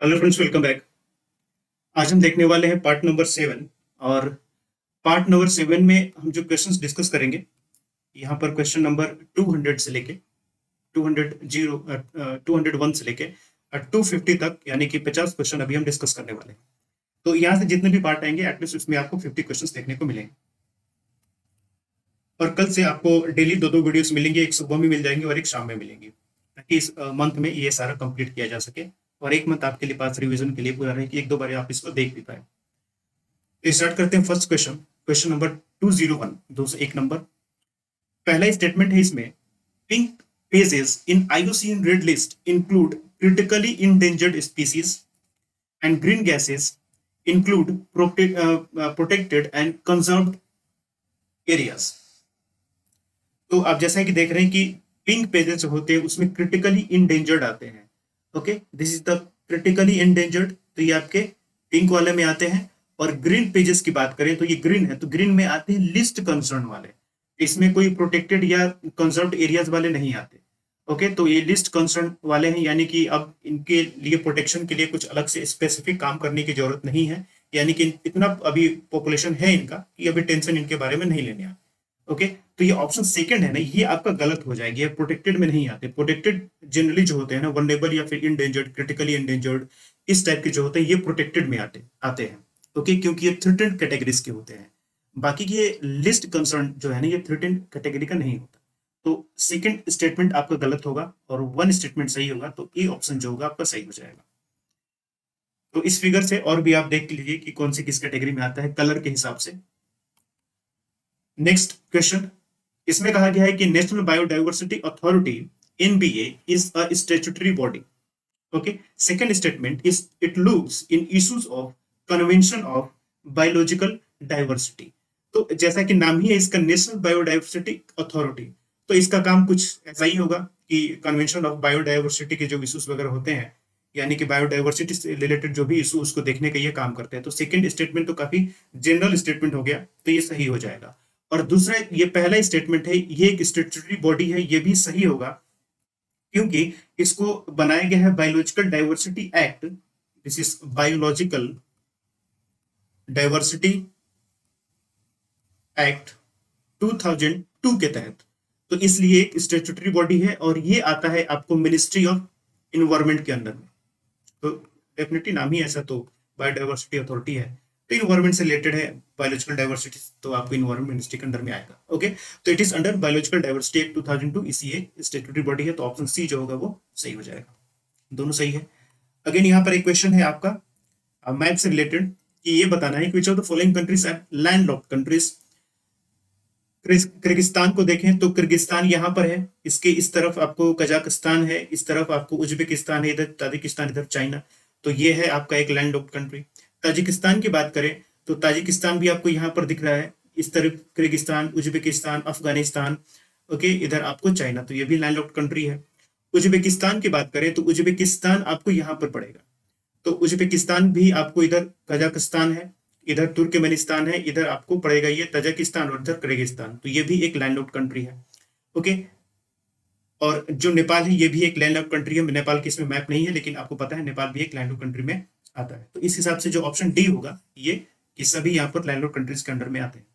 Hello friends, welcome back. आज हम देखने वाले हैं पार्ट नंबर 7। और पार्ट नंबर 7 में हम जो क्वेश्चंस डिस्कस करेंगे, यहाँ पर क्वेश्चन नंबर 200 से लेके 201 से लेके 250 तक, यानी कि 50 क्वेश्चन अभी हम डिस्कस करने वाले हैं। तो यहाँ से जितने भी पार्ट आएंगे एटलीस्ट उसमें आपको 50 क्वेश्चंस देखने को मिलेंगे। और कल से आपको डेली दो दो वीडियोस मिलेंगे, एक सुबह में मिल जाएंगी और एक शाम में मिलेंगी, ताकि इस मंथ में ये सारा कंप्लीट किया जा सके और एक मंथ आपके लिए पास रिवीजन के लिए पूरा रहे कि एक दो बार आप इसको देख भी पाए। तो स्टार्ट करते हैं first question, question number 201, 201 number. पहला स्टेटमेंट है इसमें, pink pages in IUCN red list include critically endangered species and green gases include protected and conserved areas. तो आप जैसा कि देख रहे हैं कि पिंक पेजेस जो होते हैं उसमें क्रिटिकली इंडेंजर्ड आते हैं। Okay, this is the critically endangered, तो ये आपके पिंक वाले में आते हैं। और ग्रीन पेजेस की बात करें तो ये ग्रीन है, तो ग्रीन में आते हैं लिस्ट कंसर्न वाले, इसमें कोई प्रोटेक्टेड या कंजर्व्ड एरियाज वाले नहीं आते। ओके, तो ये लिस्ट कंसर्न वाले हैं, यानी कि अब इनके लिए प्रोटेक्शन के लिए कुछ अलग से स्पेसिफिक काम करने की जरूरत नहीं है, यानी कि इतना अभी पॉपुलेशन है इनका कि अभी टेंशन इनके बारे में नहीं लेने आप। ओके, तो ये ऑप्शन सेकंड है ना, ये आपका गलत हो जाएगी, ये प्रोटेक्टेड में नहीं आते। प्रोटेक्टेड जनरली जो होते हैं ना, वल्नरेबल या फिर इंडेंजर्ड, क्रिटिकली इंडेंजर्ड, इस टाइप के जो होते हैं ये प्रोटेक्टेड में आते हैं। ओके, क्योंकि ये थ्रेटेंड कैटेगरीज के होते हैं। बाकी ये लिस्ट कंसर्न जो है ना, ये थ्रेटेंड कैटेगरी का नहीं होता। तो सेकंड स्टेटमेंट आपका गलत होगा और वन स्टेटमेंट सही होगा, तो ए ऑप्शन जो होगा आपका सही हो जाएगा। तो इस फिगर से और भी आप देख लीजिए कि कौन सी किस कैटेगरी में आता है कलर के हिसाब से। नेक्स्ट क्वेश्चन, इसमें कहा गया है कि national biodiversity authority NBA is a statutory body. Okay, second statement is it looks in issues of convention of biological diversity. तो जैसा कि नाम ही है इसका, नेशनल बायोडाइवर्सिटी अथॉरिटी, तो इसका काम कुछ ऐसा ही होगा कि कन्वेंशन ऑफ बायोडाइवर्सिटी के जो इश्यूज वगैरह होते हैं, यानी कि बायोडाइवर्सिटी से रिलेटेड जो भी इशू उसको देखने का ये काम करते हैं। तो सेकंड स्टेटमेंट तो काफी जनरल स्टेटमेंट हो गया, तो ये सही हो जाएगा। और दूसरा, ये पहला स्टेटमेंट है, ये एक स्टैट्यूटरी बॉडी है, ये भी सही होगा, क्योंकि इसको बनाया गया है biological diversity act, this is biological diversity act 2002 के तहत। तो इसलिए एक स्टैट्यूटरी बॉडी है और ये आता है आपको मिनिस्ट्री ऑफ इन्वायरमेंट के अंडर में। तो डेफिनेटली नाम ही ऐसा, तो बायोडाइवर्सिटी अथॉरिटी है, तो इन्वायरमेंट से रिलेटेड है। बायोलॉजिकल डाइवर्सिटी तो आपको इन्वायरमेंट मिनिस्ट्री के अंडर में आएगा। ओके, तो it is under biological diversity act 2002, इसी स्टैट्यूटरी बॉडी है, तो ऑप्शन सी जो होगा वो सही हो जाएगा। दोनों सही है। अगेन यहाँ पर एक क्वेश्चन है आपका मैप से रिलेटेड, कि ये बताना है कि which of the following countries are landlocked countries. Kyrgyzstan को देखें तो किर्गिस्तान यहाँ पर है, इसके इस तरफ आपको कजाकिस्तान है, इस तरफ आपको उज्बेकिस्तान है, इधर ताजिकिस्तान, इधर चाइना। तो ये है आपका एक लैंडलॉक्ड कंट्री। ताजिकिस्तान की बात करें तो ताजिकिस्तान भी आपको यहाँ पर दिख रहा है, इस तरफ किर्गिस्तान, उज्बेकिस्तान, अफगानिस्तान। ओके, इधर आपको चाइना, तो ये भी लैंडलॉक्ड कंट्री है। उज्बेकिस्तान की बात करें तो उज्बेकिस्तान आपको यहाँ पर पड़ेगा, तो उज्बेकिस्तान भी आपको इधर कजाकिस्तान है, इधर तुर्कमेनिस्तान है, इधर आपको पड़ेगा ये तजाकिस्तान और इधर किर्गिस्तान, तो ये भी एक लैंडलॉक्ड कंट्री है। ओके, और जो नेपाल है ये भी एक लैंडलॉक्ड कंट्री है। नेपाल की इसमें मैप नहीं है, लेकिन आपको पता है नेपाल भी एक लैंडलॉक्ड कंट्री में आता है। तो इस हिसाब से जो ऑप्शन डी होगा ये, कि सभी यहाँ पर लैंडलॉक्ड कंट्रीज के अंडर में आते हैं।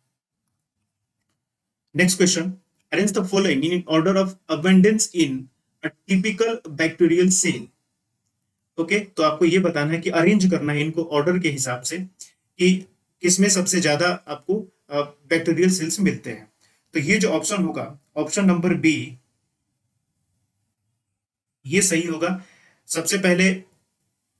Next question, arrange the following in order of abundance in a typical bacterial cell. Okay, तो आपको ये बताना है कि अरेंज करना है इनको ऑर्डर के हिसाब से, कि किसमें सबसे ज्यादा आपको बैक्टीरियल सेल्स मिलते हैं। तो ये जो ऑप्शन होगा, ऑप्शन नंबर बी, ये सही होगा। सबसे पहले,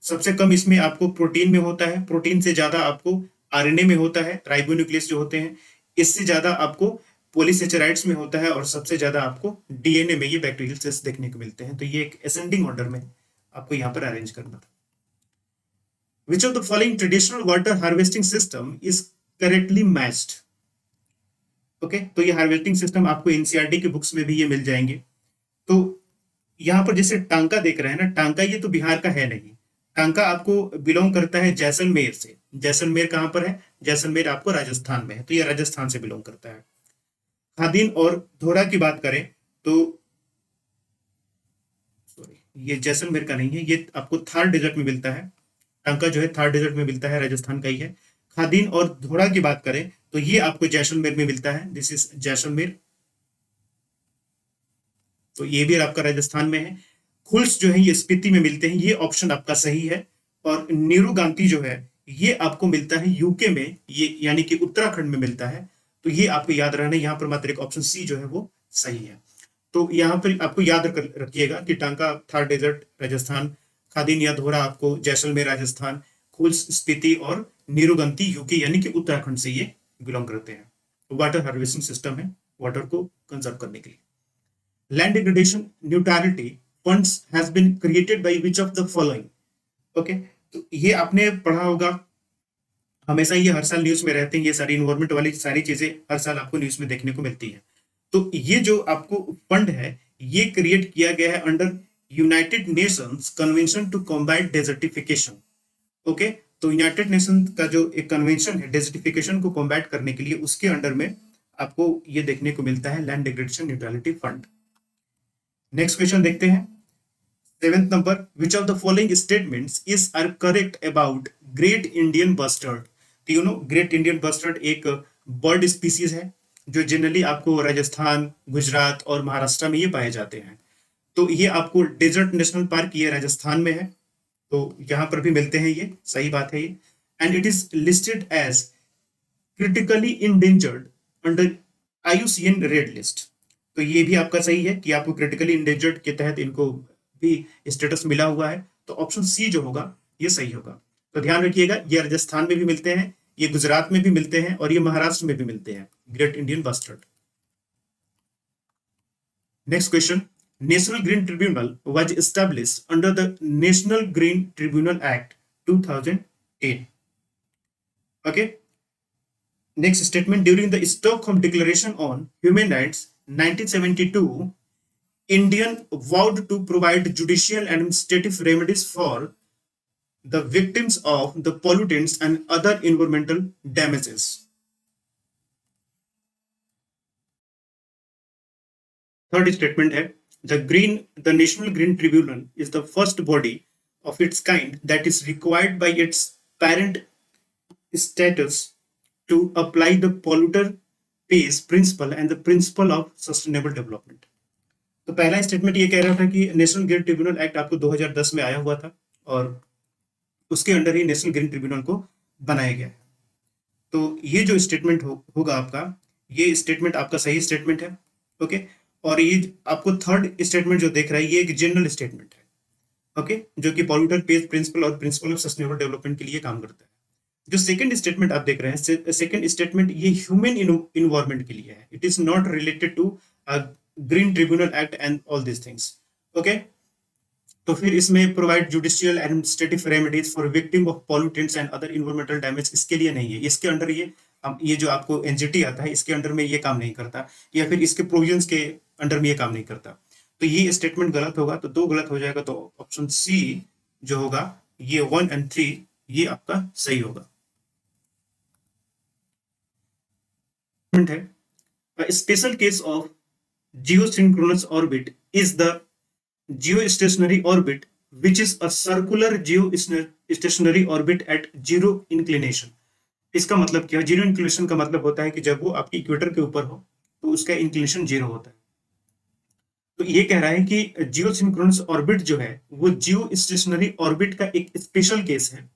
सबसे कम इसमें आपको प्रोटीन में होता है, प्रोटीन से ज्यादा आपको आरएनए में होता है, राइबोन्यूक्लियस जो होते हैं, इससे ज्यादा आपको पॉलीसेचराइड्स में होता है, और सबसे ज्यादा आपको डीएनए में ये बैक्टीरियल सेल्स देखने को मिलते हैं। तो ये एक असेंडिंग ऑर्डर में आपको यहाँ पर अरेंज करना था। Which of the following traditional water harvesting system is correctly matched? Okay, तो ये हार्वेस्टिंग सिस्टम आपको एनसीईआरटी की बुक्स में भी ये मिल जाएंगे। तो यहाँ पर जैसे टांका देख रहे हैं ना, टांका ये तो बिहार का है नहीं, टांका आपको बिलोंग करता है जैसलमेर से। जैसलमेर कहाँ पर है? जैसलमेर आपको राजस्थान में है, तो ये राजस्थान से बिलोंग करता है। खादीन और धोरा की बात करें तो, सॉरी, ये जैसलमेर का नहीं है, ये आपको थार डेजर्ट में मिलता है। टांका जो है थर्ड डेजर्ट में मिलता है, राजस्थान का ही है। खादीन और धोड़ा की बात करें तो ये आपको जैसलमेर में मिलता है, दिस इज जैसलमेर, तो ये भी आपका राजस्थान में है। खुल्स जो है ये स्पीति में मिलते हैं, ये ऑप्शन आपका सही है। और नीरू गांधी जो है ये आपको मिलता है यूके में, ये यानी कि उत्तराखंड में मिलता है। तो ये आपको याद रहना, यहाँ पर मात्र एक ऑप्शन सी जो है वो सही है। तो यहाँ पर आपको याद रखिएगा कि टांका थार डेजर्ट राजस्थान, खादीन या धोरा आपको जैसलमेर राजस्थान, खुल्स स्पीति और नीरुगंती यूके यानी कि उत्तराखंड से ये बिलोंग करते हैं। वाटर हार्वेस्टिंग सिस्टम है वाटर को कंजर्व करने के लिए। Land degradation neutrality funds has been created by which of the following? Okay तो ये आपने पढ़ा होगा, हमेशा ये हर साल न्यूज में रहते हैं, ये सारी इन्वायरमेंट वाली सारी चीजें हर साल आपको न्यूज में देखने को मिलती है। तो ये जो आपको फंड है ये क्रिएट किया गया है under United Nations convention to combat desertification. Okay तो यूनाइटेड नेशन का जो एक कन्वेंशन है डेजर्टिफिकेशन को कॉम्बैट करने के लिए, उसके अंडर में आपको ये देखने को मिलता है land degradation neutrality fund. Next question देखते हैं, seventh number, which of the following statements is are correct about great Indian bustard? तो you know great Indian bustard एक बर्ड स्पीसीज है जो जनरली आपको राजस्थान, गुजरात और महाराष्ट्र में ये पाए जाते हैं। तो ये आपको डेजर्ट नेशनल पार्क ये राजस्थान में है, तो यहाँ पर भी मिलते हैं, ये सही बात है ये। And it is listed as critically endangered under IUCN red list. तो ये भी आपका सही है कि आपको क्रिटिकली इंडेंजर्ड के तहत इनको भी स्टेटस मिला हुआ है। तो ऑप्शन सी जो होगा ये सही होगा। तो ध्यान रखिएगा, ये राजस्थान में भी मिलते हैं, ये गुजरात में भी मिलते हैं और ये महाराष्ट्र में भी मिलते हैं, great Indian bustard. Next question, national green tribunal was established under the national green tribunal act 2008। Okay next statement, during the Stockholm declaration on human rights 1972 Indian vowed to provide judicial and administrative remedies for the victims of the pollutants and other environmental damages. Third statement है, the National Green Tribunal is the first body of its kind that is required by its parent status to apply the polluter pays principle and the principle of sustainable development. तो पहला statement ये कह रहा था कि national green tribunal act आपको 2010 में आया हुआ था और उसके अंडर ही नेशनल ग्रीन ट्रिब्यूनल को बनाया गया है। तो ये जो स्टेटमेंट होगा आपका, ये स्टेटमेंट आपका सही स्टेटमेंट है। ओके और ये आपको थर्ड स्टेटमेंट जो देख रहा है ये एक जनरल स्टेटमेंट है, ओके जो कि पॉल्यूटर पेज प्रिंसिपल और प्रिंसिपल ऑफ सस्टेनेबल डेवलपमेंट के लिए काम करता है। जो सेकंड स्टेटमेंट आप देख रहे हैं, सेकंड स्टेटमेंट ये ह्यूमन इन्वायरमेंट के लिए है, it is not related to green tribunal act and all this things. Okay तो फिर इसमें provide judicial administrative remedies for victim of pollutants and other environmental damage, इसके लिए नहीं है। इसके अंडर ये जो आपको एनजीटी आता है इसके अंडर में ये काम नहीं करता, या फिर इसके प्रोविजंस के अंडर में ये काम नहीं करता। तो ये स्टेटमेंट गलत होगा, तो दो गलत हो जाएगा, तो ऑप्शन सी जो होगा ये 1 और 3 ये आपका सही होगा। है special case of geosynchronous orbit is the geostationary orbit which is a circular geostationary orbit at zero inclination। इसका मतलब क्या? जीरो इंक्लिनेशन का मतलब होता है कि जब वो आपकी इक्वेटर के ऊपर हो तो उसका इंक्लिनेशन जीरो होता है। तो ये कह रहा है कि जियोसिंक्रोनस ऑर्बिट जो है वो जियो स्टेशनरी ऑर्बिट का एक स्पेशल केस है,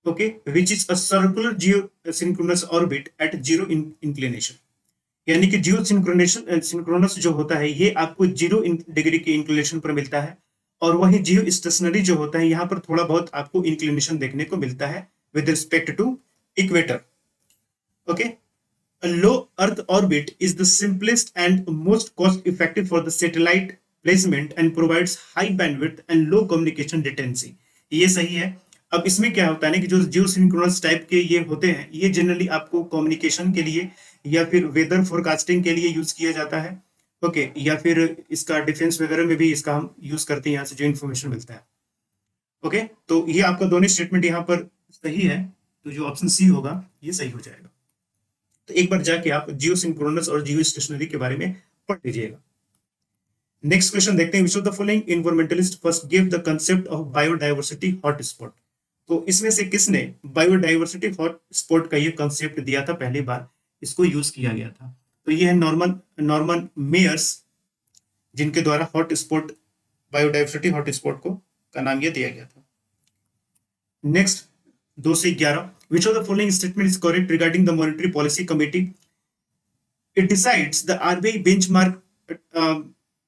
okay which is a circular geosynchronous orbit at zero inclination. यानी कि जियो सिंक्रोनस जो होता है ये आपको 0 डिग्री के इंक्लिनेशन पर मिलता है, और वही जियो स्टेशनरी जो होता है यहाँ पर थोड़ा बहुत आपको इंक्लिनेशन देखने को मिलता है with respect to equator. Okay low earth orbit is the simplest and most cost effective for the satellite placement and provides high bandwidth and low communication latency. ये सही है। अब इसमें क्या होता है ना कि जो जियो सिंक्रोनस टाइप के ये होते हैं ये जनरली आपको कम्युनिकेशन के लिए या फिर वेदर फोरकास्टिंग के लिए यूज किया जाता है, ओके या फिर इसका डिफेंस वगैरह में भी इसका हम यूज करते हैं, यहाँ से जो इन्फॉर्मेशन मिलता है। ओके तो ये आपका दोनों स्टेटमेंट यहाँ पर सही है, तो जो ऑप्शन सी होगा ये सही हो जाएगा। तो एक बार जाके आप जियो सिंक्रोनस और जियो स्टेशनरी के बारे में पढ़ लीजिएगा। नेक्स्ट क्वेश्चन देखते हैं, विच of the following environmentalist first give the concept of biodiversity hotspot. तो इसमें से किसने बायोडाइवर्सिटी हॉटस्पॉट का ये कंसेप्ट दिया था, पहली बार इसको यूज किया गया था? तो ये है नॉर्मन नॉर्मन मेयर्स, जिनके द्वारा हॉटस्पॉट, बायोडाइवर्सिटी हॉटस्पॉट को का नाम ये दिया गया था। नेक्स्ट 2 से 11, विच of the following statement is correct regarding the monetary policy committee? It decides the RBI benchmark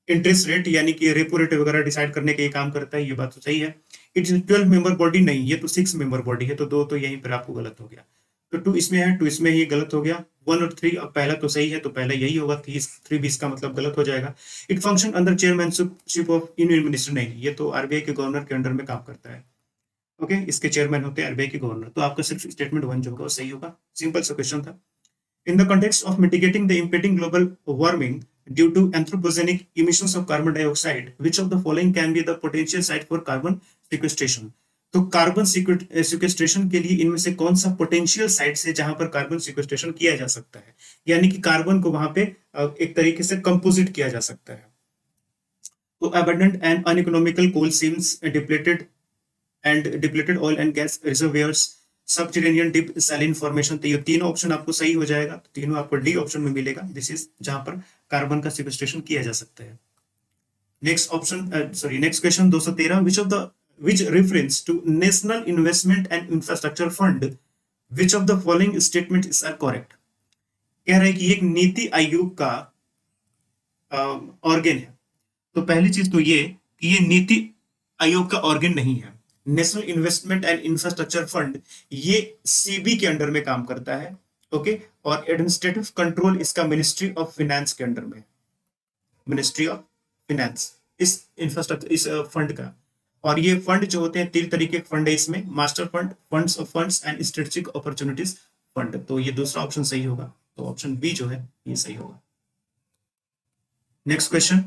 interest rate, यानी कि रेपो रेट वगैरह डिसाइड करने के ये काम करता है, ये बात तो सही है। इट इज 12 मेंबर बॉडी, नहीं, ये तो 6 मेंबर बॉडी है, तो 2 तो यहीं पर आपको गलत हो गया। तो 2 इसमें है, 2 इसमें ये गलत हो गया। 1 और 3, अब पहला तो सही है, तो पहला यही होगा, 3 भी इसका मतलब गलत हो जाएगा। It function under chairmanship of union minister, नहीं, ये तो आरबीआई के गवर्नर के अंडर में काम करता है। ओके, इसके चेयरमैन होते हैं आरबीआई के गवर्नर, तो आपका सिर्फ स्टेटमेंट 1 जो होगा वो सही होगा। सिंपल सा क्वेश्चन था। In the context of mitigating the impending global warming due to anthropogenic emissions of carbon dioxide, which of the following can be the potential site for carbon sequestration? तो carbon sequestration के लिए इनमें से कौन सा potential site है जहां पर कार्बन सिक्वेस्ट्रेशन किया जा सकता है, यानी कि कार्बन को वहां पे एक तरीके से कंपोजिट किया जा सकता है? तो abundant and uneconomical coal seams, depleted oil and gas reservoirs, subterranean deep saline formation. तो ये तीनों ऑप्शन आपको सही हो जाएगा, तो तीनों आपको डी ऑप्शन में मिलेगा, दिस इज जहां पर कार्बन का सिक्वेस्ट्रेशन किया जा सकता है। Next option, sorry, next question 213, which reference to national investment and infrastructure fund, which of the following statement is are correct? कह रहे हैं कि एक नीति आयोग का ऑर्गन है। तो पहली चीज तो ये कि ये नीति आयोग का ऑर्गन नहीं है। National investment and infrastructure fund ये सीबी के अंडर में काम करता है। ओके, और एडमिनिस्ट्रेटिव कंट्रोल इसका मिनिस्ट्री ऑफ फाइनेंस के अंडर में, मिनिस्ट्री ऑफ फाइनेंस, इस इंफ्रास्ट्रक्चर, इस फंड का। और ये फंड जो होते हैं 3 तरीके के फंड है इसमें, master fund, funds of funds and strategic opportunities fund. तो ये दूसरा ऑप्शन सही होगा, तो ऑप्शन बी जो है ये सही होगा। Next question,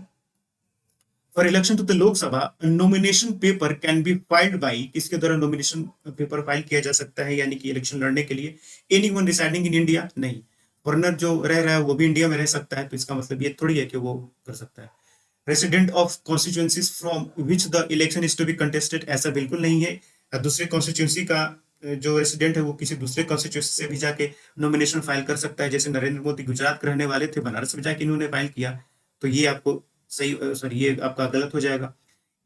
for election to the Lok Sabha nomination paper can be filed by, किसके द्वारा नॉमिनेशन पेपर फाइल किया जा सकता है, यानी कि इलेक्शन लड़ने के लिए? एनीवन रिसाइडिंग इन इंडिया, नहीं, फॉरेनर जो रह रहा है वो भी इंडिया में रह सकता है, तो इसका मतलब ये थोड़ी है कि वो कर सकता है। Resident of constituencies from which the election is to be contested, ऐसा बिल्कुल नहीं है। दूसरे कॉन्स्टिट्यूंसी का जो रेसिडेंट है वो किसी दूसरे कॉन्स्टिट्यूंसी से भी जाके नॉमिनेशन फाइल कर सकता है। जैसे नरेंद्र मोदी गुजरात के रहने वाले थे, बनारस में जाके इन्होंने फाइल किया, तो ये आपको सही, सॉरी, ये आपका गलत हो जाएगा।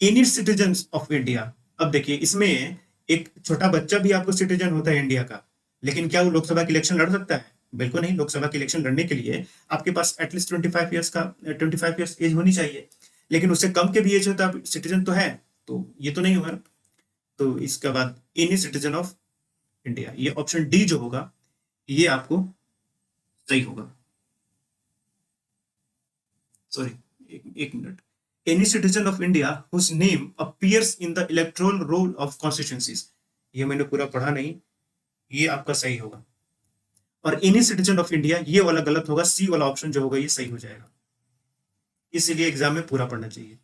एनी सिटीजन ऑफ इंडिया, अब देखिए इसमें एक छोटा बच्चा भी आपको सिटीजन होता है इंडिया का, लेकिन क्या वो लोकसभा की इलेक्शन लड़ सकता है? बिल्कुल नहीं। लोकसभा की इलेक्शन लड़ने के लिए आपके पास एटलीस्ट 25 ईयर्स एज होनी चाहिए, लेकिन उससे कम के भी एज हो तो आप सिटीजन तो है, तो ये तो नहीं होगा ना। तो इसके बाद एनी सिटीजन ऑफ इंडिया, ये ऑप्शन डी जो होगा ये आपको सही होगा। सॉरी, एक minute, any citizen of India whose name appears in the electoral roll of constituencies, ये मैंने पूरा पढ़ा नहीं, ये आपका सही होगा। और एनी सिटीजन ऑफ इंडिया ये वाला गलत होगा, सी वाला ऑप्शन जो होगा ये सही हो जाएगा। इसीलिए एग्जाम में पूरा पढ़ना चाहिए,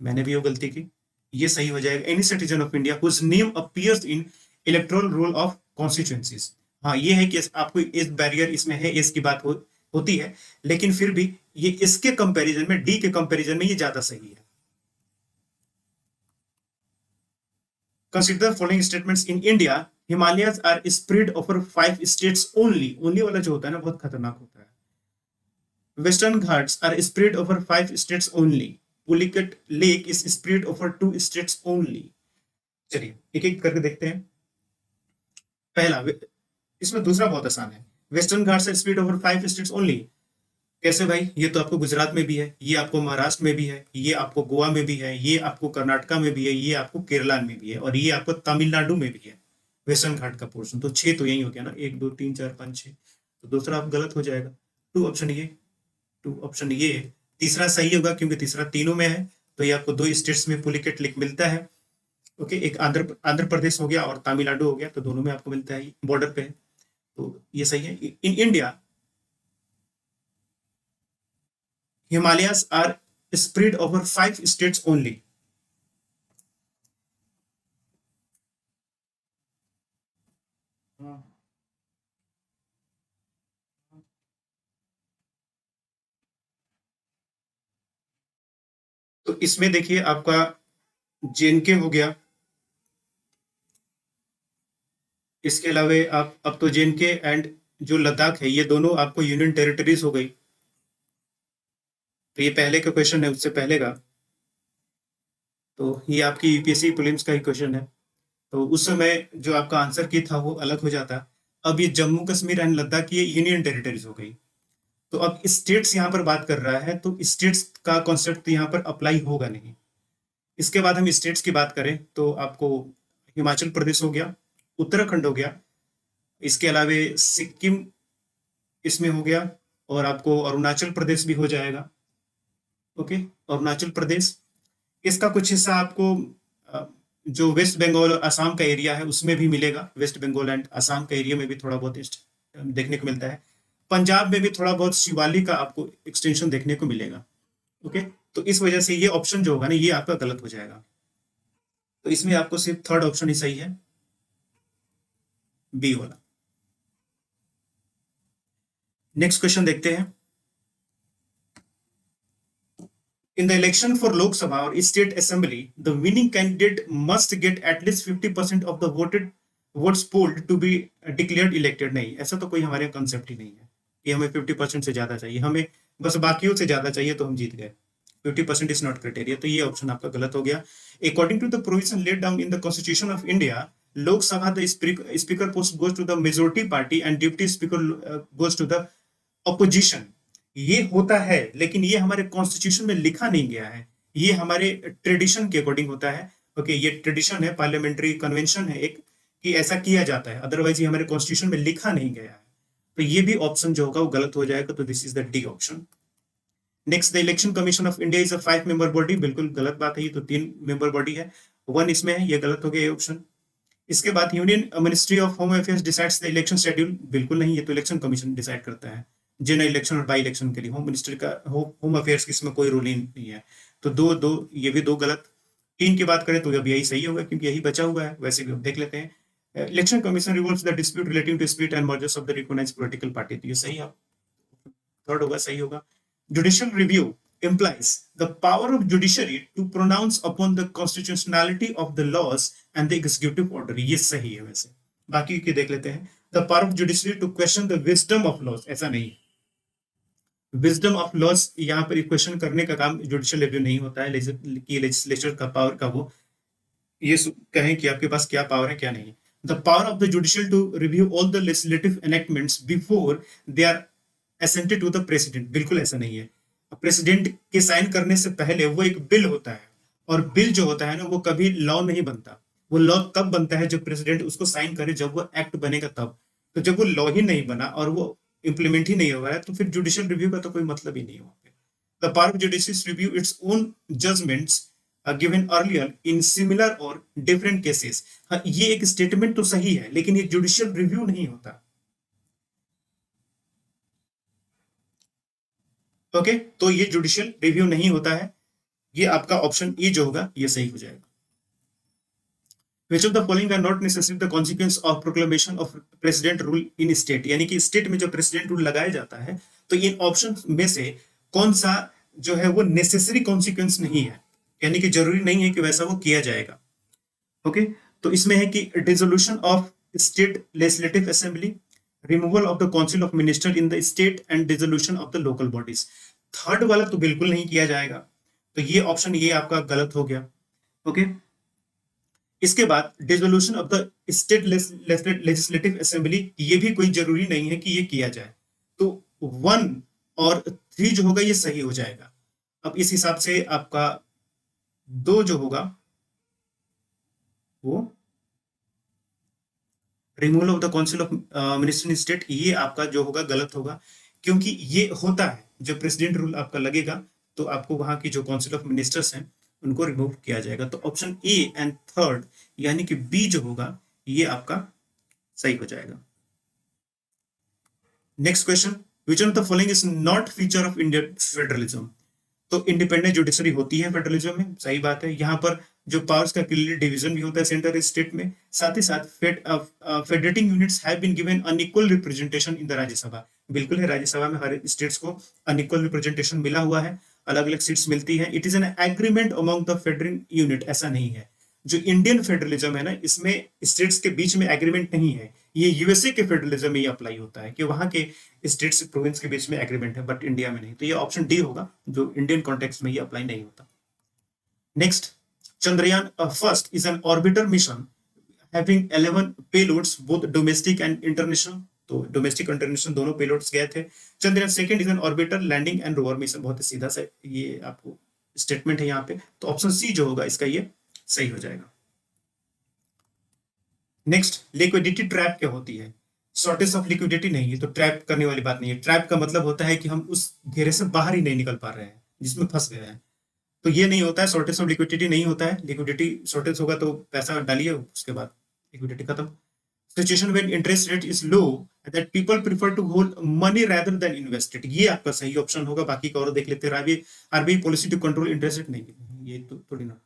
मैंने भी वो गलती की, ये सही हो जाएगा। Any citizen of India whose name appears in electoral roll of constituencies. हाँ, ये है कि आपको एज बैरियर इसमें है, एज की बात होती है, लेकिन फिर भी ये इसके कंपैरिजन में, डी के कंपैरिजन में ये ज्यादा सही है। Consider following statements, in India Himalayas are spread over 5 states only, only वाला जो होता है ना बहुत खतरनाक होता है। Western Ghats are spread over 5 states only, Pulicat lake is spread over 2 states only. चलिए एक एक करके देखते हैं। पहला, इसमें दूसरा बहुत आसान है, western Ghats are spread over 5 states only. कैसे भाई? ये तो आपको गुजरात में भी है, ये आपको महाराष्ट्र में भी है, ये आपको गोवा में भी है, ये आपको कर्नाटका में भी है, ये आपको केरला में भी है, और ये आपको तमिलनाडु में भी है वेस्टर्न घाट का पोर्शन। तो 6 तो यही हो गया ना, 1 2 3 4 5 6, तो दूसरा आप गलत हो जाएगा। 2 ऑप्शन ये, 2 ऑप्शन ये, तीसरा सही होगा क्योंकि तीसरा तीनों में है, तो ये आपको 2 स्टेट्स में पुलिकेट लिक मिलता है। ओके, एक आंध्र प्रदेश हो गया और तमिलनाडु हो गया, तो दोनों में आपको मिलता है, बॉर्डर पे है, तो ये सही है। In India Himalayas are spread over 5 states only. तो इसमें देखिए आपका जेएनके हो गया, इसके अलावा आप अब तो जेएनके एंड जो लद्दाख है ये दोनों आपको यूनियन टेरिटरीज हो गई। तो ये पहले का क्वेश्चन है, उससे पहले का। तो ये आपकी यूपीएससी प्रीलिम्स का ही क्वेश्चन है। तो उस समय जो आपका आंसर की था वो अलग हो जाता। अब ये जम्मू कश्मीर एंड लद्दाख की यूनियन टेरिटरीज हो गई। तो अब स्टेट्स यहाँ पर बात कर रहा है, तो स्टेट्स का कॉन्सेप्ट यहाँ पर अप्लाई होगा नहीं। इसके बाद हम स्टेट्स की बात करें तो आपको हिमाचल प्रदेश हो गया, उत्तराखंड हो गया, इसके अलावा सिक्किम इसमें हो गया, और आपको अरुणाचल प्रदेश भी हो जाएगा। ओके, अरुणाचल प्रदेश, इसका कुछ हिस्सा आपको जो वेस्ट बंगाल और असम का एरिया है उसमें भी मिलेगा। वेस्ट बंगाल एंड असम का एरिया में भी थोड़ा बहुत देखने को मिलता है। पंजाब में भी थोड़ा बहुत शिवालिक का आपको एक्सटेंशन देखने को मिलेगा। ओके, तो इस वजह से ये ऑप्शन जो होगा ना ये आपका गलत हो जाएगा। तो इसमें आपको सिर्फ थर्ड ऑप्शन ही सही है, बी वाला। नेक्स्ट क्वेश्चन देखते हैं। In the election for Lok Sabha or State Assembly, the winning candidate must get at least 50% of the votes polled to be declared elected। नहीं, ऐसा तो कोई हमारे कंसेप्ट ही नहीं है कि हमें 50% से ज्यादा चाहिए, हमें बस बाकियों से ज्यादा चाहिए तो हम जीत गए। 50% इज नॉट क्राइटेरिया, तो ये ऑप्शन आपका गलत हो गया। According to the provision laid down in the constitution of India, Lok Sabha the speaker post goes to the majority party and deputy speaker goes to the opposition. ये होता है, लेकिन ये हमारे कॉन्स्टिट्यूशन में लिखा नहीं गया है, ये हमारे ट्रेडिशन के अकॉर्डिंग होता है। ओके, ये ट्रेडिशन है, पार्लियामेंट्री कन्वेंशन है एक, कि ऐसा किया जाता है, अदरवाइज ये हमारे कॉन्स्टिट्यूशन में लिखा नहीं गया है। तो ये भी ऑप्शन जो होगा वो गलत हो जाएगा, तो this is the D option. Next, the election commission of India is a 5 member body. बिल्कुल गलत बात है, ये तो 3 मेंबर बॉडी है, 1 इसमें है, ये गलत हो गया ये ऑप्शन। इसके बाद union ministry of home affairs decides the election schedule. बिल्कुल नहीं, ये तो इलेक्शन कमीशन डिसाइड करता है जनरल इलेक्शन और बाई इलेक्शन के लिए। होम मिनिस्ट्री का होम अफेयर्स की इसमें कोई रोल नहीं है। तो दो दो ये भी दो गलत। 3 की बात करें तो अब यही सही होगा क्योंकि यही बचा हुआ है। वैसे भी देख लेते हैं। Election commission resolves the dispute relating to split and mergers of the recognised political party. तो ये सही है, थर्ड होगा, सही होगा। Judicial review implies the power of judiciary to pronounce upon the constitutionality of the laws and the executive order। ये सही है वैसे। बाकी की देख लेते हैं। The power of judiciary to question the wisdom of laws, ऐसा नहीं है। विजडम ऑफ लॉज यहाँ पर क्वेश्चन करने का काम जुडिशियल रिव्यू नहीं होता है, लेजिस्लेचर का पावर का वो ये कहें कि आपके पास क्या पावर है क्या नहीं। The power of the judicial to review all the legislative enactments before they are assented to the president. बिल्कुल ऐसा नहीं है। प्रेसिडेंट के साइन करने से पहले वो एक बिल होता है, और बिल जो होता है ना वो कभी लॉ नहीं बनता। वो लॉ तब बनता है जब प्रेसिडेंट उसको साइन करे, जब वो एक्ट बनेगा तब। तो जब वो लॉ ही नहीं बना और वो इम्प्लीमेंट ही नहीं हो रहा है तो फिर जुडिशियल रिव्यू का तो कोई मतलब ही नहीं होगा। The power of judicial review its own judgments given earlier in similar और डिफरेंट केसेस। हाँ, ये एक स्टेटमेंट तो सही है, लेकिन ये जुडिशियल रिव्यू नहीं होता। ओके, तो ये जुडिशियल रिव्यू नहीं होता है। ये आपका ऑप्शन ई जो होगा ये सही हो जाएगा। Which of the following are not necessarily the consequence of proclamation of president rule in state। यानी कि स्टेट में जो प्रेसिडेंट रूल लगाया जाता है, तो इन ऑप्शन में से कौन सा जो है वो नेसेसरी कॉन्सिक्वेंस नहीं है, यानी कि जरूरी नहीं है कि वैसा वो किया जाएगा। ओके, तो इसमें है कि dissolution of state legislative assembly, removal of the council of minister in the state and dissolution of the local bodies. Third वाला तो बिल्कुल नहीं किया जाएगा, तो ये ऑप्शन ये आपका गलत हो गया। ओके, इसके बाद dissolution of the state legislative assembly, ये भी कोई जरूरी नहीं है कि ये किया जाए। तो 1 और 3 जो होगा ये सही हो जाएगा। अब इस हिसाब से आपका 2 जो होगा वो removal of the council of minister in state, ये आपका जो होगा गलत होगा, क्योंकि ये होता है जब प्रेसिडेंट रूल आपका लगेगा तो आपको वहां की जो काउंसिल ऑफ मिनिस्टर्स हैं उनको रिमूव किया जाएगा। तो ऑप्शन ए एंड थर्ड यानी कि बी जो होगा ये आपका सही हो जाएगा। Next question, which of the following is not feature of Indian federalism. तो इंडिपेंडेंट जुडिशरी होती है फेडरलिज्म में, सही बात है। यहाँ पर जो पावर्स का क्लियर डिवीजन भी होता है सेंटर स्टेट में, साथ ही साथ federating units have been given unequal representation in the Rajya Sabha. बिल्कुल है, राज्यसभा में हर स्टेट्स को अनइक्वल रिप्रेजेंटेशन मिला हुआ है, अलग अलग सीट्स मिलती है। It is an agreement among the federal unit, ऐसा नहीं है। जो इंडियन फेडरलिज्म है ना, इसमें स्टेट्स के बीच में एग्रीमेंट नहीं है। ये यूएसए के फेडरलिज्म में ये अप्लाई होता है कि वहां के स्टेट्स प्रोविंस के बीच में एग्रीमेंट है, बट इंडिया में नहीं। तो ये ऑप्शन डी होगा, जो इंडियन कॉन्टेक्स्ट में ये अप्लाई नहीं होता। Next, Chandrayaan first is an orbiter mission having 11 payloads both domestic and international. तो डोमेस्टिक इंटरनेशनल दोनों पेलोड्स गए थे। Chandrayaan second is an orbiter landing and rover mission. बहुत ही सीधा सा ये आपको स्टेटमेंट है यहाँ पे, तो ऑप्शन सी जो होगा इसका ये सही हो जाएगा। नेक्स्ट, लिक्विडिटी ट्रैप क्या होती है? शॉर्टेज ऑफ लिक्विडिटी नहीं है, तो ट्रैप करने वाली बात नहीं है। ट्रैप का मतलब होता है कि हम उस घेरे से बाहर ही नहीं निकल पा रहे हैं जिसमें फंस गए हैं, तो ये नहीं होता है। शॉर्टेज ऑफ लिक्विडिटी नहीं होता है। लिक्विडिटी शॉर्टेज होगा तो पैसा डालिए, उसके बाद लिक्विडिटी खत्म। Situation when interest rate is low that people prefer to hold money rather than invested, ये आपका सही ऑप्शन होगा। बाकी का और देख लेते हैं। RBI policy to control interest rate, नहीं, ये तो थोड़ी ना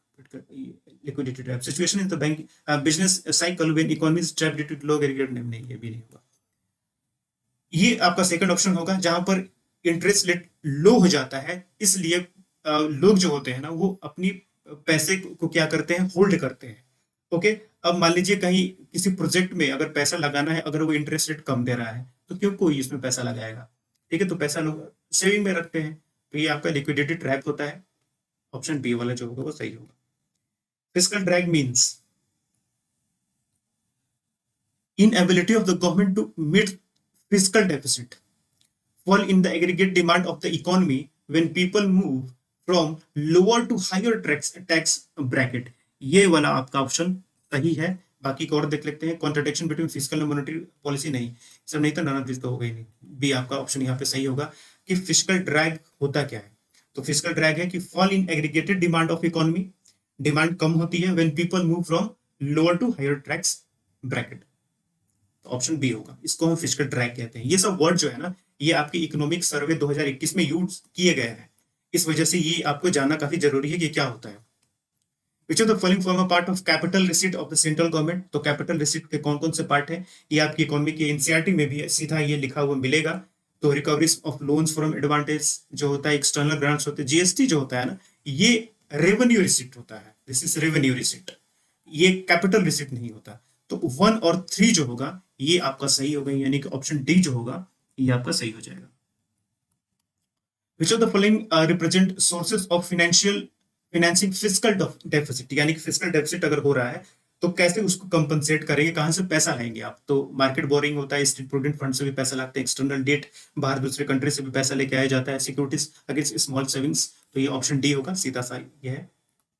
liquidity trap. Situation in the bank business cycle when economy is trapped due to low aggregate, नहीं, ये भी नहीं होगा। ये आपका सेकंड ऑप्शन होगा, जहां पर इंटरेस्ट रेट लो हो जाता है, इसलिए लोग जो होते हैं ना, वो अपनी पैसे को क्या करते हैं, होल्ड करते हैं। ओके, अब मान लीजिए कहीं किसी प्रोजेक्ट में अगर पैसा लगाना है, अगर वो इंटरेस्ट रेट कम दे रहा है, तो क्यों कोई इसमें पैसा लगाएगा? ठीक है, तो पैसा लोग सेविंग में रखते हैं। तो ये आपका लिक्विडिटी ट्रैप होता है। ऑप्शन बी वाला जो होगा वो सही होगा। Fiscal drag means inability of the government to meet fiscal deficit, fall in the aggregate demand of the economy when people move from lower to higher tax bracket। ये वाला आपका ऑप्शन सही है। बाकी को और देख लेते हैं। Contradiction between physical and monetary policy, नहीं, सब नहीं, तो नन ऑफ दिस तो होगा ही नहीं। बी आपका ऑप्शन यहाँ पे सही होगा कि फिजिकल ड्रैग होता क्या है। तो फिजिकल ड्रैग है कि fall in aggregated demand of economy, demand कम होती है when people move from lower to higher tax bracket. Option B होगा, इसको हम फिजिकल ड्रैग कहते हैं। ये सब वर्ड जो है ना, ये आपकी इकोनॉमिक सर्वे 2021 में यूज किए गए हैं, इस वजह से ये आपको जानना काफी जरूरी है कि क्या होता है। Which of the following form a part of capital receipt of the central government. तो कैपिटल रिसीट के कौन कौन से पार्ट है, ये आपकी इकोनॉमी के एनसीईआरटी में भी सीधा ये लिखा हुआ मिलेगा। तो recoveries of loans from advantage जो होता है, एक्सटर्नल ग्रांट्स होते हैं, जीएसटी जो होता है ना, ये रेवेन्यू रिसीट होता है। दिस इज रेवेन्यू रिसीट, ये कैपिटल रिसीट नहीं होता। तो 1 और 3 जो होगा ये आपका सही होगा, यानी कि ऑप्शन डी जो होगा ये आपका सही हो जाएगा। विच of the following represent sources of financing physical deficit, यानी कि फिजिकल डेफिसिट अगर हो रहा है तो कैसे उसको कंपनसेट करेंगे, कहां से पैसा लाएंगे आप? तो मार्केट बोरिंग होता है, स्टेट प्रोविडेंट फंड से भी पैसा लगता है, एक्सटर्नल डेट, बाहर दूसरे कंट्री से भी पैसा लेके आया जाता है, सिक्योरिटीज अगेंस्ट स्मॉल सेविंग्स। तो ये ऑप्शन डी होगा, सीधा सा ये है,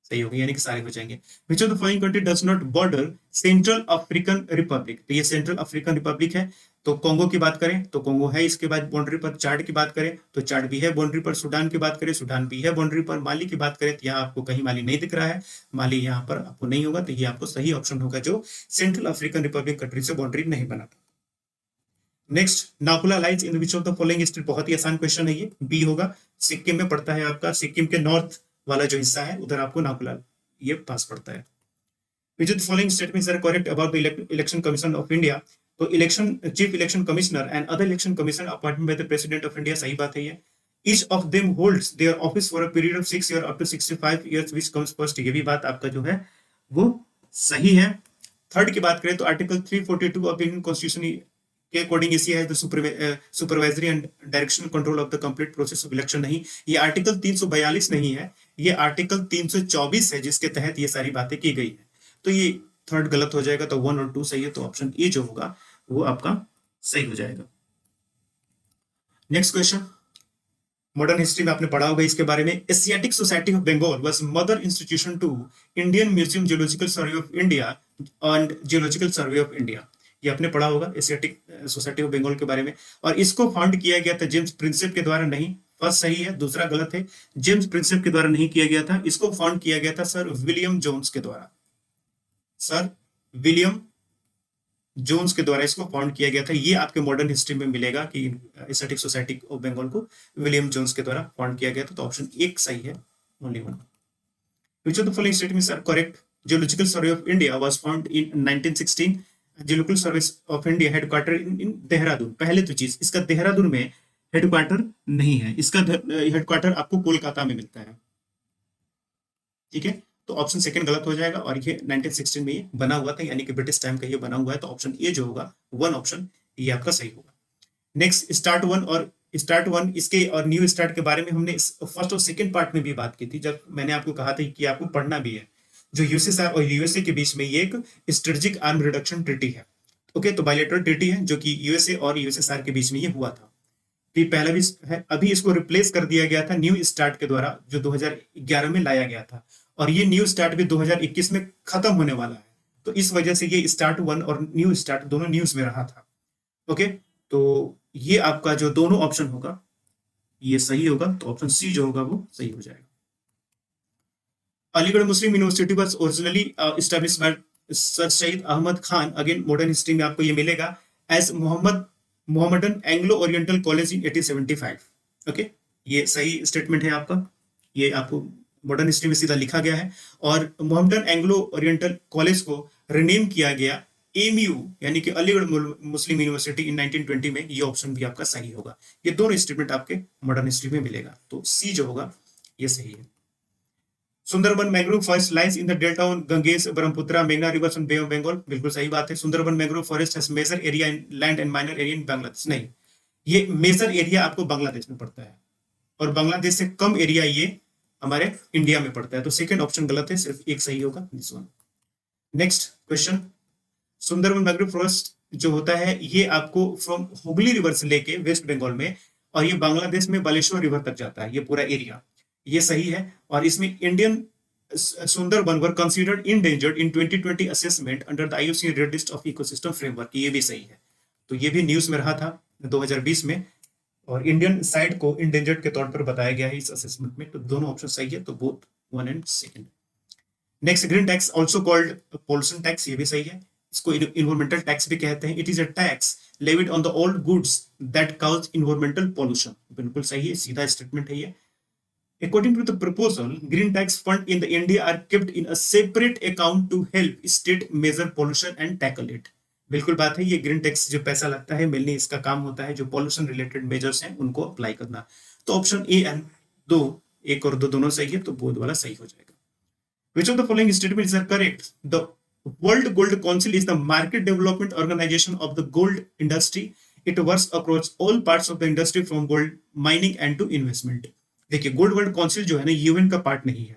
सही होगा, यानी कि सारे हो जाएंगे। विच of the following country does not border central African Republic. तो ये सेंट्रल अफ्रीकन रिपब्लिक है। तो कोंगो की बात करें तो कोंगो है इसके बाद बाउंड्री पर। चाड की बात करें तो चाड भी है बाउंड्री पर। सूडान की बात करें, सूडान भी है बाउंड्री पर। माली की बात करें तो यहाँ आपको कहीं माली नहीं दिख रहा है, माली यहाँ पर आपको नहीं होगा। तो ये आपको सही ऑप्शन होगा, जो सेंट्रल अफ्रीकन रिपब्लिक कंट्री से बाउंड्री नहीं बनाता। Next, Naku La lies in which of the following state. बहुत ही आसान क्वेश्चन है ये, बी होगा। सिक्किम में पड़ता है आपका, सिक्किम के नॉर्थ वाला जो हिस्सा है उधर आपको नाकुला ये पास पड़ता है। Which of the following statements are correct about the election commission of India. तो election chief election commissioner and other election commission appointment by the president of India, सही बात है ये। Each of them holds their office for a period of 6 year up to 65 years which comes first, ये भी बात आपका जो है वो सही है। थर्ड की बात करें तो आर्टिकल 342 ऑफ इंडियन कॉन्स्टिट्यूशन के अकॉर्डिंग इसी है the supervisory and directional control of the complete process of election. नहीं, ये आर्टिकल 342 नहीं है, ये आर्टिकल 324 है जिसके तहत ये सारी बातें की गई है। तो ये थर्ड गलत हो जाएगा, तो 1 और 2 सही है, तो ऑप्शन ए जो होगा वो आपका सही हो जाएगा। नेक्स्ट क्वेश्चन, मॉडर्न हिस्ट्री में आपने पढ़ा होगा इसके बारे में। Asiatic society of Bengal was mother institution to Indian museum, geological survey of India and geological survey of India. ये आपने पढ़ा होगा एशियाटिक सोसाइटी ऑफ बंगाल के बारे में। और इसको फाउंड किया गया था जेम्स प्रिंसेप के द्वारा, नहीं, फर्स्ट सही है, दूसरा गलत है। जेम्स प्रिंसेप के द्वारा नहीं किया गया था, इसको फाउंड किया गया था सर विलियम जोन्स के द्वारा। सर विलियम जोन्स के द्वारा इसको फाउंड किया गया था। ये आपके मॉडर्न हिस्ट्री में मिलेगा कि एशियाटिक सोसाइटी ऑफ बंगाल को विलियम जोन्स के द्वारा फाउंड किया गया था। तो ऑप्शन एक सही है, only one. Which of the following statements are correct? Geological survey of India was found in 1916। Geological survey of India headquarter in Dehradun. पहले तो चीज, इसका देहरादून में हेडक्वार्टर नहीं है, इसका हेडक्वार्टर आपको कोलकाता में मिलता है, ठीक है। तो ऑप्शन सेकंड गलत हो जाएगा, और ये 1916 में ये बना हुआ था, यानी कि ब्रिटिश टाइम का ये बना हुआ है, तो ऑप्शन ए जो होगा वन ऑप्शन ये आपका सही होगा। नेक्स्ट स्टार्ट वन इसके और न्यू स्टार्ट के बारे में हमने फर्स्ट और सेकंड पार्ट में भी बात की थी, जब मैंने आपको कहा था कि आपको पढ़ना भी है। जो यूएसएसआर और यूएसए के बीच में ये एक स्ट्रेटेजिक आर्म रिडक्शन ट्रीटी है। ओके, तो बायलेटरल ट्रीटी है जो कि यूएसए और यूएसएसआर के बीच में ये हुआ था। तो ये पहला भी है, अभी इसको रिप्लेस कर दिया गया था न्यू स्टार्ट के द्वारा, जो 2011 में लाया गया था, और ये न्यू स्टार्ट भी 2021 में खत्म होने वाला है। तो इस वजह से ये स्टार्ट वन और न्यू स्टार्ट दोनों न्यूज में रहा था। ओके, तो ये आपका जो दोनों ऑप्शन होगा ये सही होगा, तो ऑप्शन सी जो होगा वो सही हो जाएगा। Aligarh Muslim University was originally established by sir Syed Ahmad Khan. Again modern history में आपको ये मिलेगा as Mohammedan Anglo Oriental college in 1875। Okay, ये सही स्टेटमेंट है आपका, ये आपको मॉडर्न हिस्ट्री में सीधा लिखा गया है। और मोहम्मदन एंग्लो ओरिएंटल कॉलेज को रिनेम किया गया एमयू, यानी कि अलीगढ़ मुस्लिम यूनिवर्सिटी इन 1920 में। ये ऑप्शन भी आपका सही होगा। ये दोनों स्टेटमेंट आपके मॉडर्न हिस्ट्री में मिलेगा, तो सी जो होगा ये सही है। Sundarban mangrove forest lies in the delta on Ganges Brahmaputra मेघना rivers and bay of Bengal. बिल्कुल सही बात है। Sundarban mangrove forest has major area in land and minor area in Bangladesh. नहीं, ये मेजर एरिया आपको बांग्लादेश में पड़ता है, और बांग्लादेश से कम एरिया ये हमारे इंडिया में पड़ता है। तो सेकंड ऑप्शन गलत है, सिर्फ एक सही होगा, this one. Next question, Sundarban mangrove forest जो होता है ये आपको फ्रॉम हुगली रिवर से लेके वेस्ट बंगाल में, और ये बांग्लादेश में बालेश्वर रिवर तक जाता है, ये पूरा एरिया, ये सही है। और इसमें Indian Sundarban were considered endangered in 2020 assessment under the IUCN red list of ecosystem framework. ये भी सही है, तो ये भी न्यूज में रहा था 2020 में, और इंडियन साइड को इंडेंजर्ड के तौर पर बताया गया है इस असेसमेंट में। तो दोनों ऑप्शन सही है, तो both one and second. Next, green tax also called pollution tax, ये भी सही है। इसको इन्वायरमेंटल टैक्स भी कहते हैं। It is a tax levied on the all goods that cause environmental pollution. बिल्कुल सही है, सीधा स्टेटमेंट है ये। According to the proposal, green tax fund in the India are kept in a separate account to help state measure pollution and tackle it. बिल्कुल बात है, ये ग्रीन टैक्स जो पैसा लगता है मेनली इसका काम होता है जो पॉल्यूशन रिलेटेड मेजर्स हैं उनको अप्लाई करना। तो ऑप्शन ए एंड दो, एक और दो दोनों सही है, तो बोध वाला सही हो जाएगा। Which of the following statements are correct? The World Gold Council is the market development organization of the gold industry. It works across all parts of the industry from gold mining and to investment. देखिए, gold world council जो है ना UN का part नहीं है।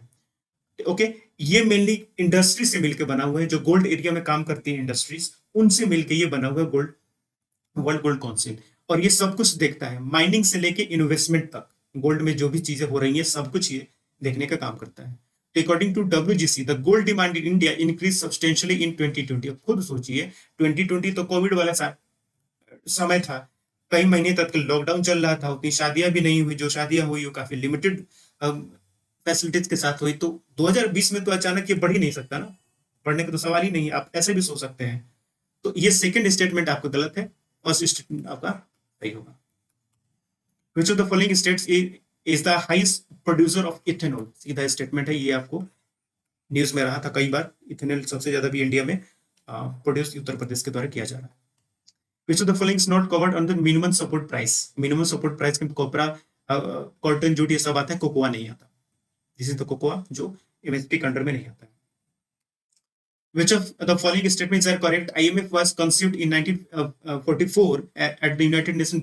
Okay, ये mainly industry से मिलकर बना हुआ है, जो गोल्ड एरिया में काम करती है इंडस्ट्रीज, उनसे मिलकर ये बना हुआ है वर्ल्ड गोल्ड काउंसिल। और ये सब कुछ देखता है, माइनिंग से लेके इन्वेस्टमेंट तक, गोल्ड में जो भी चीजें हो रही हैं सब कुछ ये देखने का काम करता है। According to WGC, the gold demand in India increase substantially in 2020। अब खुद सोचिए, 2020 तो कोविड वाला समय था, कई महीने तक लॉकडाउन चल रहा था, उतनी शादियां भी नहीं हुई, जो शादियां हुई वो काफी लिमिटेड फैसिलिटीज के साथ हुई। तो 2020 में तो अचानक ये बढ़ ही नहीं सकता ना, बढ़ने का तो सवाल ही नहीं है, आप ऐसे भी सोच सकते हैं। तो ये सेकंड स्टेटमेंट आपका गलत है, फर्स्ट स्टेटमेंट आपका सही होगा। Which of the following states is the highest producer of ethanol? सीधा स्टेटमेंट है, ये आपको न्यूज में रहा था कई बार। इथेनॉल सबसे ज्यादा भी इंडिया में प्रोड्यूस उत्तर प्रदेश के द्वारा किया जा रहा है। Which of the following is not covered under minimum support price? Minimum support price में कोपरा, कॉटन, जूट ये सब आता है, कोकोआ नहीं आता। दिस इज द कोकोआ जो MSP के अंडर में नहीं आता है। Which of the following statements are correct? IMF was conceived in 1944 at the United Nations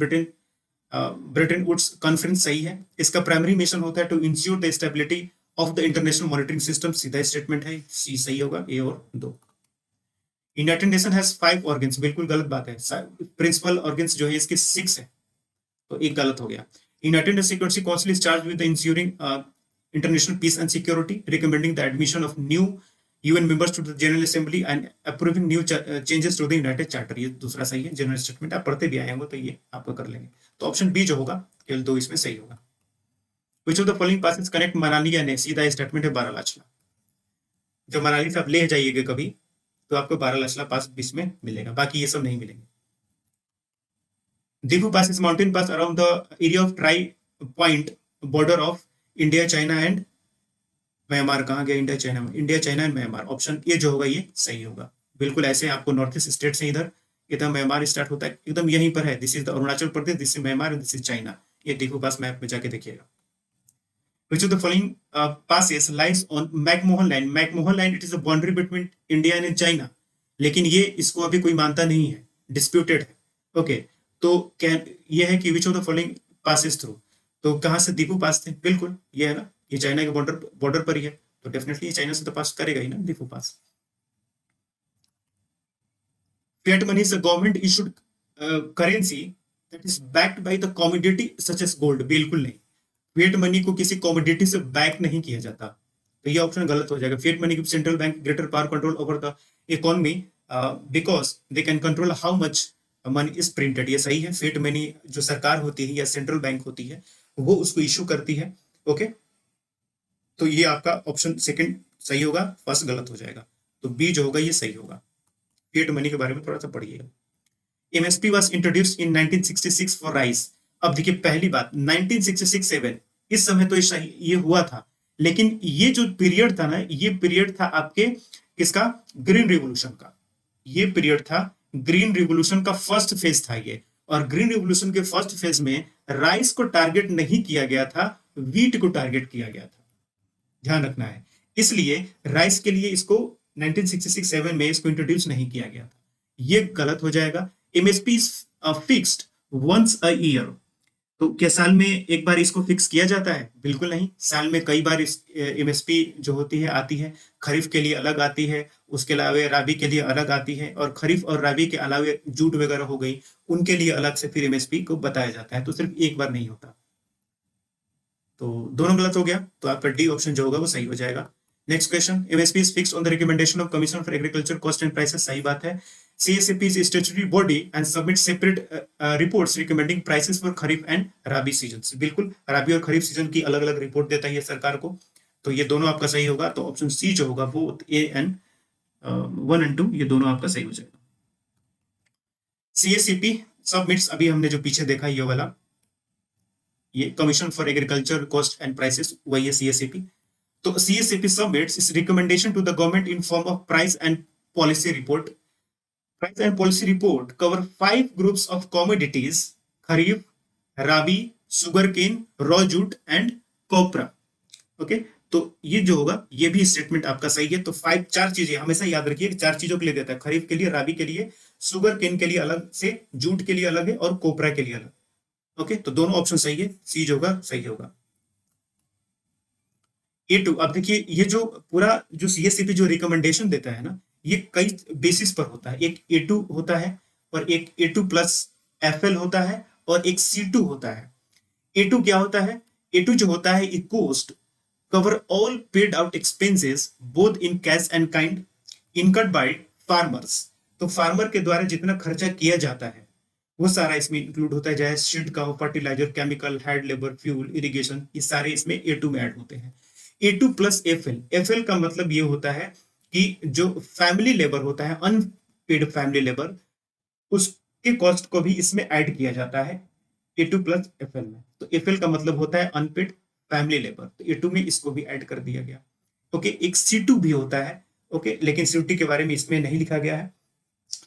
Bretton Woods conference. सही है। इसका प्राइमरी मिशन होता है to ensure the stability of the international monitoring system. सीधा स्टेटमेंट है, सी सही होगा, ए और दो। यूनाइटेड नेशन हैज 5 ऑर्गन्स, बिल्कुल गलत बात है। प्रिंसिपल ऑर्गन्स जो है इसके 6 है, तो एक गलत हो गया। United Nation security council is charge with ensuring international peace and security, recommending the admission of new UN members to the General Assembly and approving new changes to the United Charter। ये दूसरा सही है, general statement आप पढ़ते भी आए होंगे तो ये आपको कर लेंगे। तो ऑप्शन बी जो होगा केवल 2 इसमें सही होगा। Which of the following passes connect Manali and, सीधा स्टेटमेंट है बारालाचला। जब मनाली से आप ले जाइएगा कभी तो आपको बारालाचला पास बीच में मिलेगा, बाकी ये सब नहीं मिलेंगे। Difu Pass is mountain pass around the area of tri-point border of India, China and Myanmar. कहाँ गया इंडिया चाइना में? India China and Myanmar. Option A जो होगा ये सही होगा। बिल्कुल ऐसे आपको नॉर्थ ईस्ट स्टेट से इधर एकदम म्यांमार स्टार्ट होता है, एकदम यहीं पर है। This is Arunachal Pradesh, this is Myanmar, this is China. ये देखो पास मैप में जाके देखिएगा। Which of the following passes lies on McMahon line? McMahon line it is a boundary between India and China, लेकिन ये इसको अभी कोई मानता नहीं है, डिस्प्यूटेड है। ओके, तो क्या ये है कि which of the following passes through? तो कहाँ से दीपू पास थे? बिल्कुल ये है ना, ये चाइना के बॉर्डर बॉर्डर पर ही है, तो डेफिनेटली ये चाइना से तो पास करेगा ही ना दीपू पास। Fiat money is a government issued currency that is backed by the commodity such as gold। बिल्कुल नहीं, फिएट मनी को किसी कॉमोडिटी से बैक नहीं किया जाता, तो ये ऑप्शन गलत हो जाएगा। फिएट मनी की central bank greater power control over the economy because they can control how much money is printed, ये सही है। फिएट मनी जो सरकार होती है या सेंट्रल बैंक होती है वो उसको इशू करती है। ओके, तो ये आपका ऑप्शन सेकंड सही होगा, फर्स्ट गलत हो जाएगा, तो बी जो होगा ये सही होगा। फिएट मनी के बारे में थोड़ा सा पढ़िएगा। MSP was introduced in 1966 for rice. अब देखिए पहली बात 1966-7 इस समय तो ये हुआ था, लेकिन ये जो पीरियड था ना, ये पीरियड था आपके किसका? ग्रीन रिवॉल्यूशन का। ये पीरियड था ग्रीन रिवॉल्यूशन का, फर्स्ट फेज था ये, और ग्रीन रिवॉल्यूशन के फर्स्ट फेज में राइस को टारगेट नहीं किया गया था, वीट को टारगेट किया गया था, ध्यान रखना है। इसलिए राइस के लिए इसको 1966-7 में इसको इंट्रोड्यूस नहीं किया गया था, ये गलत हो जाएगा। MSP is fixed once a year, तो क्या साल में एक बार इसको फिक्स किया जाता है? बिल्कुल नहीं, साल में कई बार इस एमएसपी जो होती है आती है। खरीफ के लिए अलग आती है, उसके अलावा राबी के लिए अलग आती है, और खरीफ और राबी के अलावा जूट वगैरह हो गई, उनके लिए अलग से फिर एमएसपी को बताया जाता है, तो सिर्फ एक बार नहीं होता। तो दोनों गलत हो गया, तो आपका डी ऑप्शन जो होगा वो सही हो जाएगा। Next question, MSP is fixed on the recommendation of commission for agriculture cost and prices, सही बात है। CSAP is a statutory body and submits separate reports recommending prices for kharif and rabi season. बिल्कुल, राबी और खरीफ सीजन की अलग अलग रिपोर्ट देता है सरकार को, तो ये दोनों आपका सही होगा। तो ऑप्शन सी जो होगा वो ए एंड 1 एंड 2 ये दोनों आपका सही हो जाएगा। CSCP सबमिट्स, अभी हमने जो पीछे देखा ये वाला, ये commission for agriculture cost and prices, वही है CSCP। तो CSCP सबमिट्स इस recommendation to the government in form of price and policy report. Price and policy report cover 5 groups of commodities: kharif, rabi, sugarcane, raw jute and copra। Okay, तो ये जो होगा ये भी स्टेटमेंट आपका सही है। तो 4 चीजें हमेशा याद रखिए, 4 चीजों के लिए देता है, खरीफ के लिए, राबी के लिए, सुगर केन के लिए अलग से, जूट के लिए अलग है, और कोपरा के लिए अलग। ओके, तो दोनों ऑप्शन सही है, सी जो होगा सही होगा। A2, अब देखिए ये जो पूरा जो CSCP जो रिकमेंडेशन देता है ना, ये कई बेसिस पर होता है। एक A2 होता है, और एक A2 प्लस FL होता है, और एक C2 होता है। A2 क्या होता है? A2 जो होता है, it cost cover all paid out expenses both in cash and kind incurred by farmers। तो फार्मर के द्वारा जितना खर्चा किया जाता है वो सारा इसमें इंक्लूड होता है, चाहे सीड का हो, fertiliser, chemical, head labour, fuel, irrigation, ये सारे इसमें A2 में ऐड होते हैं। A2 प्लस FL का मतलब ये होता है कि जो फैमिली लेबर होता है, अनपेड फैमिली लेबर, उसके कॉस्ट को भी इसमें ऐड किया जाता है A2 प्लस FL में। तो FL का मतलब होता है अनपेड फैमिली लेबर, तो A2 में इसको भी ऐड कर दिया गया। ओके, एक C2 भी होता है, ओके, लेकिन C2 के बारे में इसमें नहीं लिखा गया है।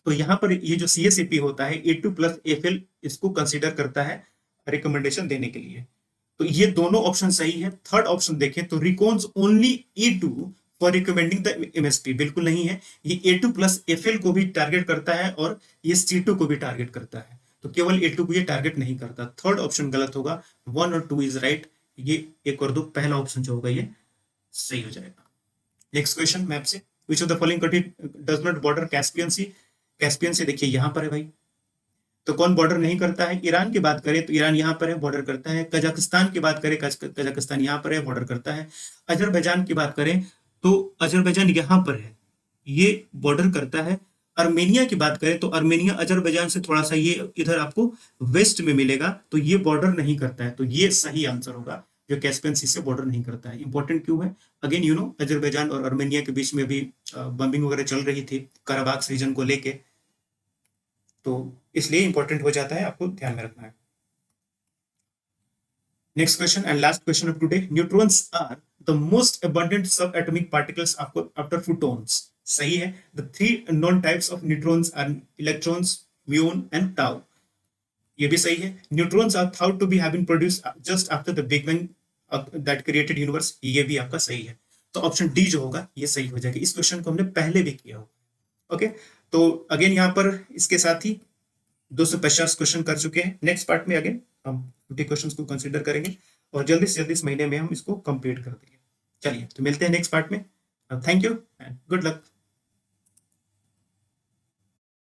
तो यहाँ पर ये जो CSCP होता है, A2 प्लस FL इसको कंसिडर करता है रिकमेंडेशन देने के लिए। तो ये दोनों ऑप्शन सही है। थर्ड ऑप्शन देखें तो reckons only A2 for recommending the MSP, बिल्कुल नहीं है। ये A2 प्लस FL को भी टारगेट करता है, और ये C2 को भी टारगेट करता है, तो केवल A2 को ये टारगेट नहीं करता। थर्ड ऑप्शन गलत होगा, 1 और 2 इज राइट। ये 1 और 2 पहला ऑप्शन जो होगा ये सही हो जाएगा। नेक्स्ट क्वेश्चन मैप से, which of the following country does not border Caspian sea? Caspian से देखिए यहाँ पर है भाई, तो कौन बॉर्डर नहीं करता है? ईरान की बात करें तो ईरान यहाँ पर है, बॉर्डर करता है। कजाकिस्तान की बात करें, कजाकिस्तान यहाँ पर है, बॉर्डर करता है। अजरबैजान की बात करें तो अजरबैजान यहाँ पर है, ये बॉर्डर करता है। अर्मेनिया की बात करें तो अर्मेनिया अजरबैजान से थोड़ा सा ये इधर आपको वेस्ट में मिलेगा, तो ये बॉर्डर नहीं करता है, तो ये सही आंसर होगा, जो कैस्पियन सी से बॉर्डर नहीं करता है। इंपॉर्टेंट क्यों है? अगेन यू नो, अजरबैजान और अर्मेनिया के बीच में भी बम्बिंग वगैरह चल रही थी कराबाख रीजन को लेके, तो इसलिए इंपॉर्टेंट हो जाता है, आपको ध्यान में रखना है। Next question and last question of today, neutrons are the most abundant sub atomic particles after photons, सही है। The 3 known types of neutrons are electrons, muon and tau, ये भी सही है। Neutrons are thought to be have been produced just after the big bang that created universe, ये भी आपका सही है। तो ऑप्शन डी जो होगा ये सही हो जाएगा। इस क्वेश्चन को हमने पहले भी किया होगा। ओके, तो अगेन यहाँ पर इसके साथ ही 250 क्वेश्चन कर चुके हैं। नेक्स्ट पार्ट में अगेन हम 50 क्वेश्चन को कंसिडर करेंगे और जल्दी से जल्दी इस महीने में हम इसको कंप्लीट कर देंगे। चलिए, तो मिलते हैं नेक्स्ट पार्ट में। Thank you and good luck.